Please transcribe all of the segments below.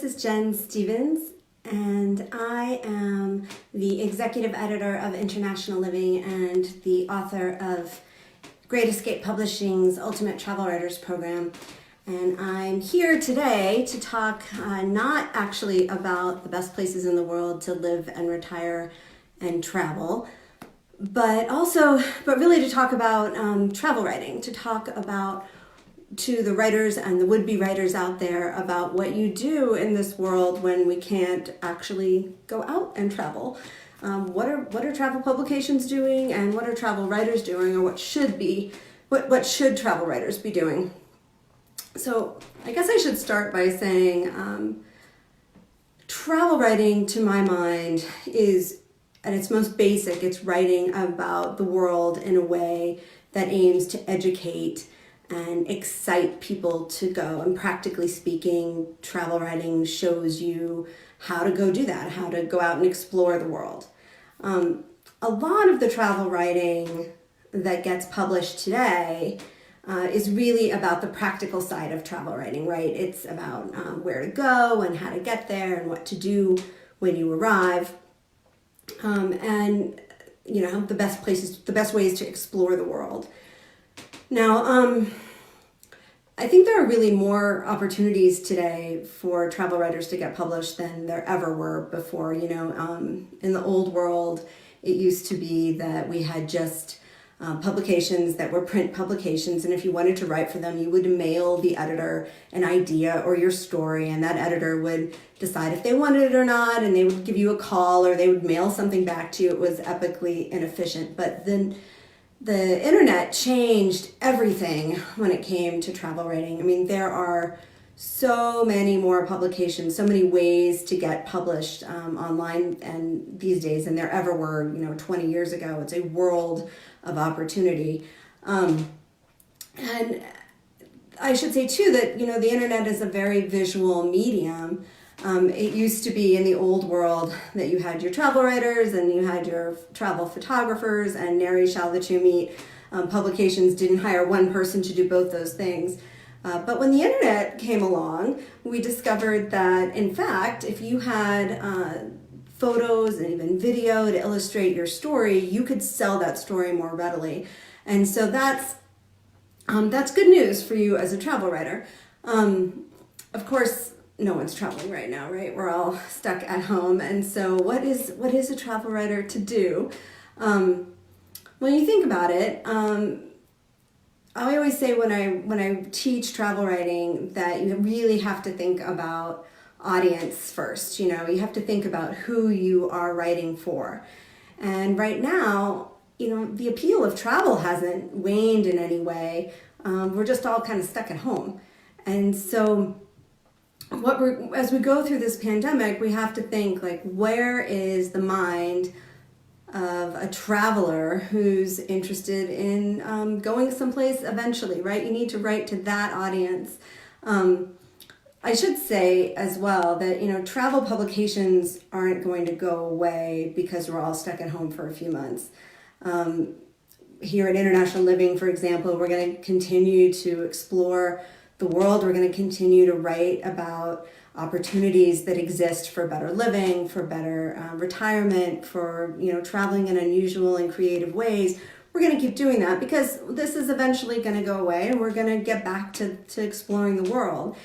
is Jen Stevens, and I am the executive editor of International Living and the author of Great Escape Publishing's Ultimate Travel Writers Program. And I'm here today to talk not actually about the best places in the world to live and retire and travel, but really to talk about travel writing, to talk about to the writers and the would-be writers out there about what you do in this world when we can't actually go out and travel. What are travel publications doing, and what are travel writers doing, or what should travel writers be doing? So I guess I should start by saying travel writing, to my mind, is at its most basic, it's writing about the world in a way that aims to educate and excite people to go. And practically speaking, travel writing shows you how to go do that, how to go out and explore the world. A lot of the travel writing that gets published today is really about the practical side of travel writing, right? It's about where to go and how to get there and what to do when you arrive. And the best ways to explore the world. Now, I think there are really more opportunities today for travel writers to get published than there ever were before. In the old world, it used to be that we had just publications that were print publications, and if you wanted to write for them, you would mail the editor an idea or your story, and that editor would decide if they wanted it or not, and they would give you a call or they would mail something back to you. It was epically inefficient. But then the internet changed everything when it came to travel writing. I mean, there are so many more publications, so many ways to get published online and these days than there ever were, 20 years ago. It's a world of opportunity. And I should say too that, the internet is a very visual medium. It used to be in the old world that you had your travel writers and you had your travel photographers, and nary shall the two meet. Publications didn't hire one person to do both those things. But when the internet came along, we discovered that, in fact, if you had photos and even video to illustrate your story, you could sell that story more readily. And so that's good news for you as a travel writer. Of course, no one's traveling right now, right? We're all stuck at home. And so what is a travel writer to do? When you think about it, I always say when I teach travel writing that you really have to think about audience first. You have to think about who you are writing for. And right now, the appeal of travel hasn't waned in any way. We're just all kind of stuck at home. And so as we go through this pandemic, we have to think, where is the mind of a traveler who's interested in going someplace eventually, right? You need to write to that audience. I should say as well that, travel publications aren't going to go away because we're all stuck at home for a few months. Here at International Living, for example, we're going to continue to explore the world. We're going to continue to write about opportunities that exist for better living, for better retirement, for traveling in unusual and creative ways. We're going to keep doing that because this is eventually going to go away, and we're going to get back to exploring the world.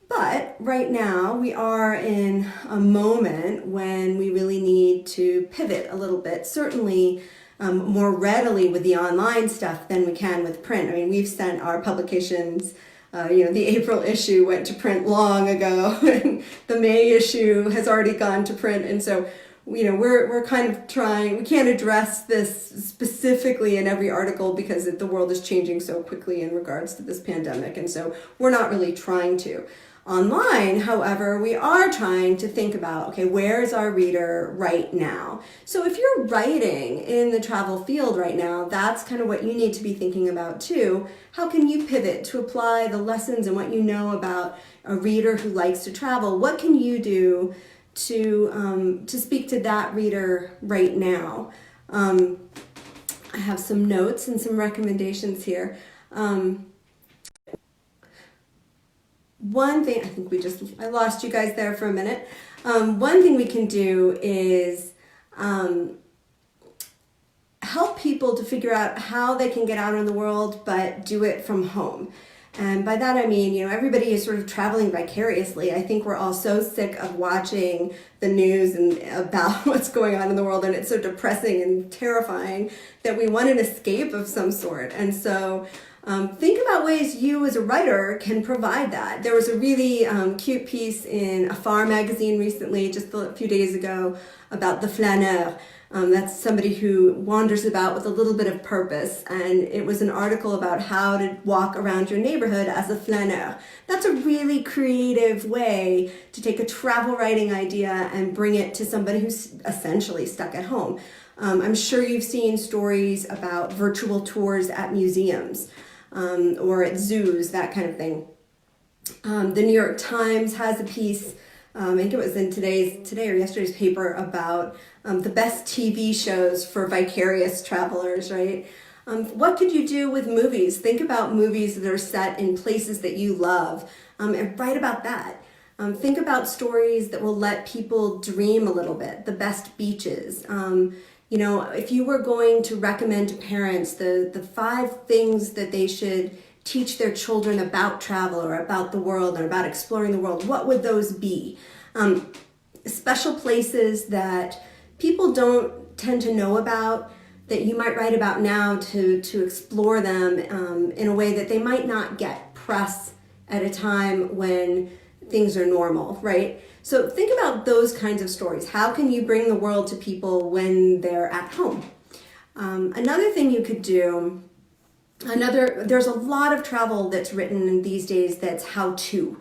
But right now we are in a moment when we really need to pivot a little bit, certainly more readily with the online stuff than we can with print. I mean, we've sent our publications. The April issue went to print long ago, and the May issue has already gone to print. And so, we're kind of trying, we can't address this specifically in every article because the world is changing so quickly in regards to this pandemic. And so we're not really trying to. Online, however, we are trying to think about, okay, where is our reader right now? So if you're writing in the travel field right now, that's kind of what you need to be thinking about too. How can you pivot to apply the lessons and what you know about a reader who likes to travel? What can you do to speak to that reader right now? I have some notes and some recommendations here. one thing, I think I lost you guys there for a minute. One thing we can do is help people to figure out how they can get out in the world, but do it from home. And by that I mean, everybody is sort of traveling vicariously. I think we're all so sick of watching the news and about what's going on in the world, and it's so depressing and terrifying that we want an escape of some sort. And so think about ways you as a writer can provide that. There was a really cute piece in a Farm magazine recently, just a few days ago, about the flaneur. That's somebody who wanders about with a little bit of purpose, and it was an article about how to walk around your neighborhood as a flaneur. That's a really creative way to take a travel writing idea and bring it to somebody who's essentially stuck at home. I'm sure you've seen stories about virtual tours at museums or at zoos, that kind of thing. The New York Times has a piece, I think it was in today or yesterday's paper, about the best TV shows for vicarious travelers, right? What could you do with movies? Think about movies that are set in places that you love, and write about that. Think about stories that will let people dream a little bit, the best beaches. If you were going to recommend to parents the 5 things that they should teach their children about travel or about the world or about exploring the world, what would those be? Special places that people don't tend to know about, that you might write about now to explore them in a way that they might not get press at a time when things are normal, right? So think about those kinds of stories. How can you bring the world to people when they're at home? Another thing you could do, there's a lot of travel that's written these days that's how-to.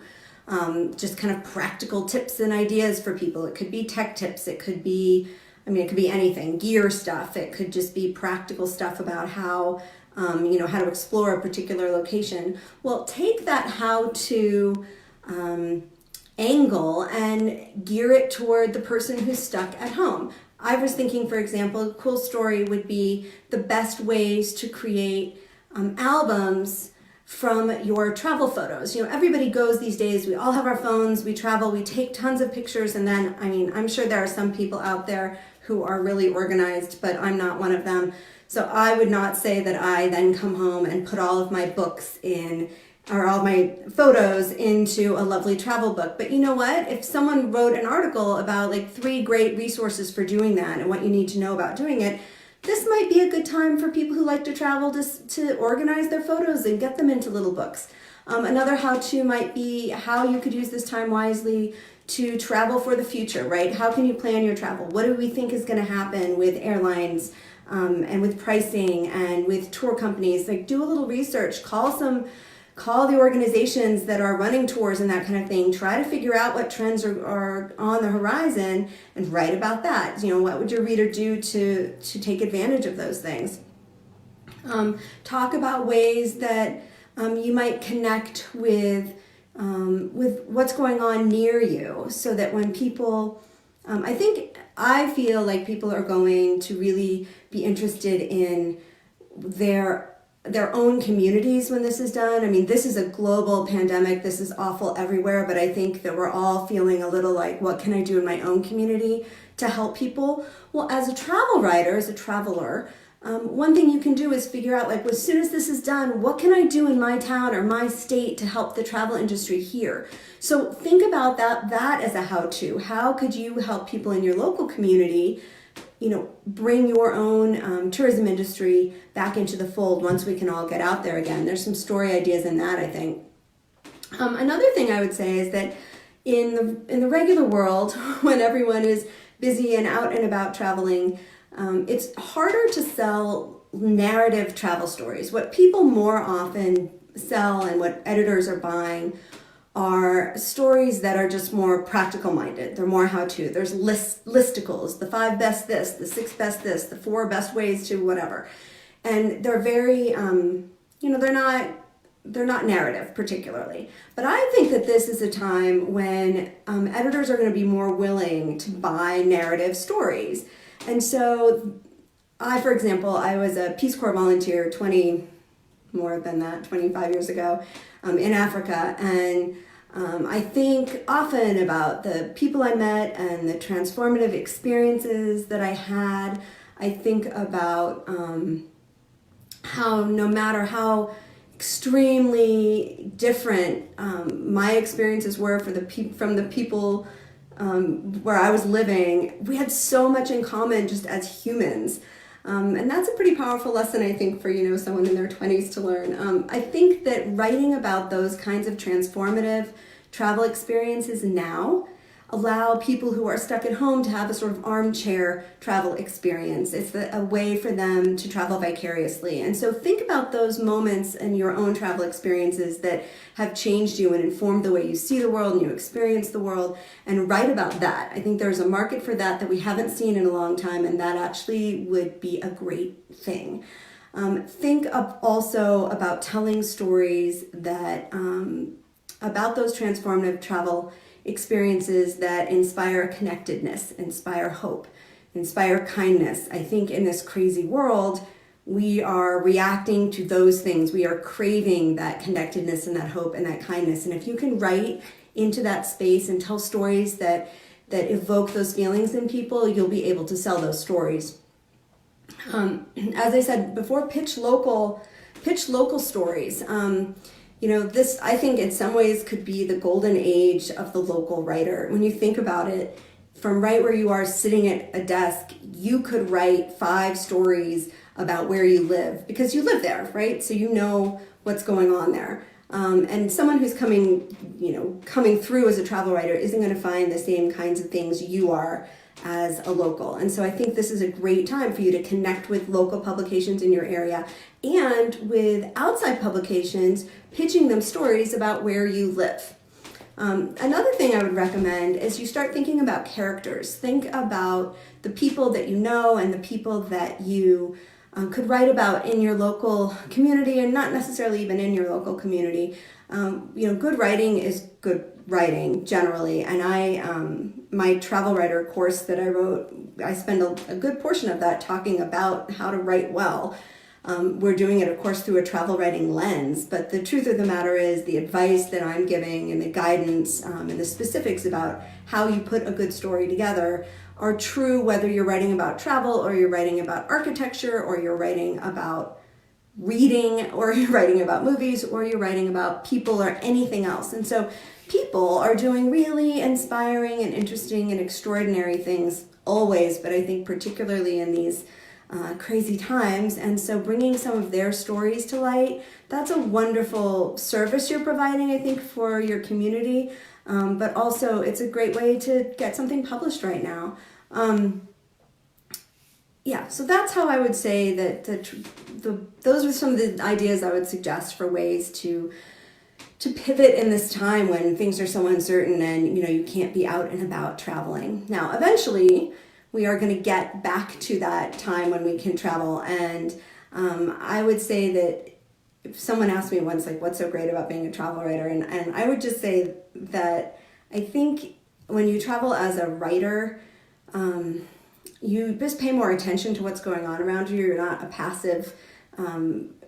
Just kind of practical tips and ideas for people. It could be tech tips. It could be anything, gear stuff. It could just be practical stuff about how to explore a particular location. Well, take that how-to angle and gear it toward the person who's stuck at home. I was thinking, for example, a cool story would be the best ways to create albums from your travel photos. Everybody goes these days, we all have our phones, we travel, we take tons of pictures, and then, I'm sure there are some people out there who are really organized, but I'm not one of them. So I would not say that I then come home and put all of my books or all my photos into a lovely travel book. But you know what? If someone wrote an article about 3 great resources for doing that and what you need to know about doing it, this might be a good time for people who like to travel to organize their photos and get them into little books. Another how-to might be how you could use this time wisely to travel for the future, right? How can you plan your travel? What do we think is going to happen with airlines and with pricing and with tour companies? Do a little research, call the organizations that are running tours and that kind of thing. Try to figure out what trends are on the horizon and write about that. What would your reader do to take advantage of those things? Talk about ways that you might connect with what's going on near you, so that when people, I feel like people are going to really be interested in their own communities when this is done. This is a global pandemic. This is awful everywhere, but I think that we're all feeling a little like, what can I do in my own community to help people? Well, as a travel writer, as a traveler, one thing you can do is figure out, as soon as this is done, what can I do in my town or my state to help the travel industry here? So think about that as a how-to. How could you help people in your local community bring your own tourism industry back into the fold once we can all get out there again? There's some story ideas in that, I think. Another thing I would say is that in the regular world, when everyone is busy and out and about traveling, it's harder to sell narrative travel stories. What people more often sell and what editors are buying are stories that are just more practical minded. They're more how-to. There's listicles, the 5 best this, the 6 best this, the 4 best ways to whatever. And they're very, they're not narrative particularly. But I think that this is a time when editors are going to be more willing to buy narrative stories. And so for example, I was a Peace Corps volunteer 25 years ago in Africa, and I think often about the people I met and the transformative experiences that I had. I think about how no matter how extremely different my experiences were from the people where I was living, we had so much in common just as humans. And that's a pretty powerful lesson, I think, for someone in their 20s to learn. I think that writing about those kinds of transformative travel experiences now allow people who are stuck at home to have a sort of armchair travel experience. It's a way for them to travel vicariously. And so think about those moments in your own travel experiences that have changed you and informed the way you see the world and you experience the world, and write about that. I think there's a market for that we haven't seen in a long time, and that actually would be a great thing. Think also about telling stories that about those transformative travel experiences that inspire connectedness, inspire hope, inspire kindness. I think in this crazy world, we are reacting to those things. We are craving that connectedness and that hope and that kindness. And if you can write into that space and tell stories that evoke those feelings in people, you'll be able to sell those stories. As I said before, pitch local stories. This, I think, in some ways could be the golden age of the local writer. When you think about it, from right where you are sitting at a desk, you could write 5 stories about where you live because you live there, right? So you know what's going on there. And someone who's coming through as a travel writer isn't going to find the same kinds of things you are as a local. And so I think this is a great time for you to connect with local publications in your area and with outside publications, pitching them stories about where you live. Another thing I would recommend is you start thinking about characters. Think about the people that you know and the people that you could write about in your local community, and not necessarily even in your local community. Good writing is good writing generally, and my travel writer course that I wrote, I spend a good portion of that talking about how to write well. We're doing it, of course, through a travel writing lens, but the truth of the matter is the advice that I'm giving and the guidance and the specifics about how you put a good story together are true whether you're writing about travel or you're writing about architecture or you're writing about reading or you're writing about movies or you're writing about people or anything else. And so people are doing really inspiring and interesting and extraordinary things always, but I think particularly in these crazy times. And so bringing some of their stories to light, that's a wonderful service you're providing, I think, for your community. But also it's a great way to get something published right now. So that's how I would say that those are some of the ideas I would suggest for ways to pivot in this time when things are so uncertain and you can't be out and about traveling. Now, eventually, we are going to get back to that time when we can travel, and I would say that if someone asked me once, like, what's so great about being a travel writer, and I would just say that I think when you travel as a writer, you just pay more attention to what's going on around you. You're not a passive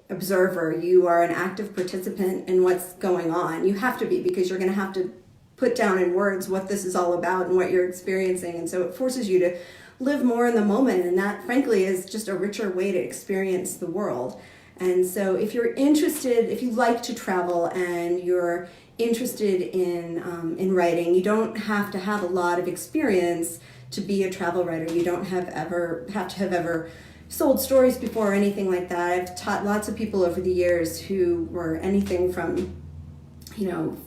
observer. You are an active participant in what's going on. You have to be, because you're going to have to put down in words what this is all about and what you're experiencing. And so it forces you to live more in the moment. And that, frankly, is just a richer way to experience the world. And so if you're interested, if you like to travel and you're interested in writing, you don't have to have a lot of experience to be a travel writer. You don't have to have ever sold stories before or anything like that. I've taught lots of people over the years who were anything from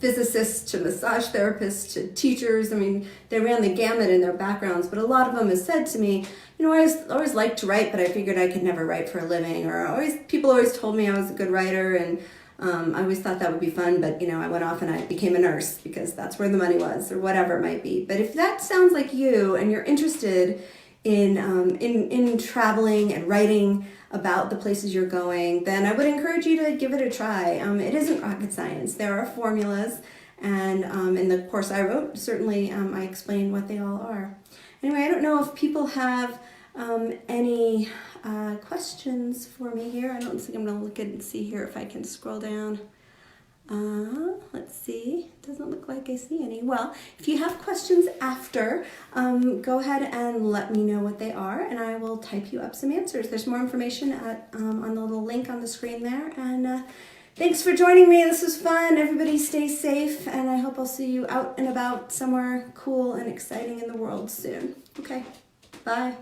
physicists to massage therapists to teachers. I mean, they ran the gamut in their backgrounds, but a lot of them have said to me, I always liked to write, but I figured I could never write for a living, or people always told me I was a good writer, and I always thought that would be fun, but I went off and I became a nurse because that's where the money was, or whatever it might be. But if that sounds like you and you're interested in traveling and writing about the places you're going, then I would encourage you to give it a try. It isn't rocket science. There are formulas, and in the course I wrote, certainly I explain what they all are. Anyway, I don't know if people have any questions for me here. I don't think I'm going to look and see here if I can scroll down. Let's see. Doesn't look like I see any. Well, if you have questions after, go ahead and let me know what they are, and I will type you up some answers. There's more information on the little link on the screen there. And thanks for joining me. This was fun. Everybody stay safe, and I hope I'll see you out and about somewhere cool and exciting in the world soon. Okay, bye.